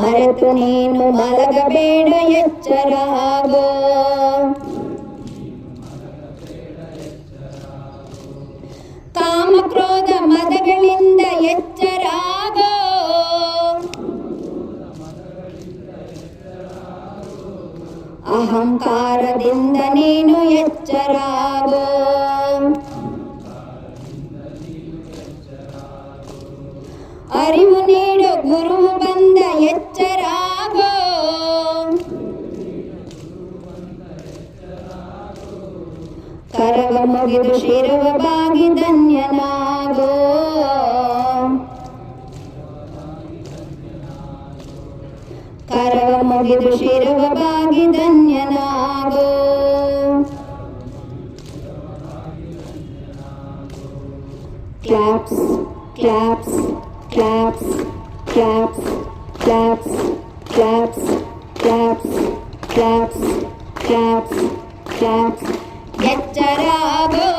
ಮರೆತು ನೀನು ಮಲಗಬೇಡ ಎಚ್ಚರಾಗೋ. ಕಾಮ ಕ್ರೋಧ ಮದಗಳಿಂದ ಎಚ್ಚರಾಗೋ. ಅಹಂಕಾರದಿಂದ ನೀನು ಎಚ್ಚರಾಗೋ. ಅರಿವು ನೀಡು ಗುರು ಬಂದ ಎಚ್ಚರಾಗೋ. ಕರವ ಮುಗಿದು ಶಿರವ ಬಾಗಿ ಧನ್ಯನಾಗೋ. ಕರವ ಮುಗಿದು ಶಿರವ ಬಾಗಿ ಧನ್ಯನಾಗೋ. Claps claps claps claps claps claps claps claps claps claps. ಎಚ್ಚರಾಗೋ.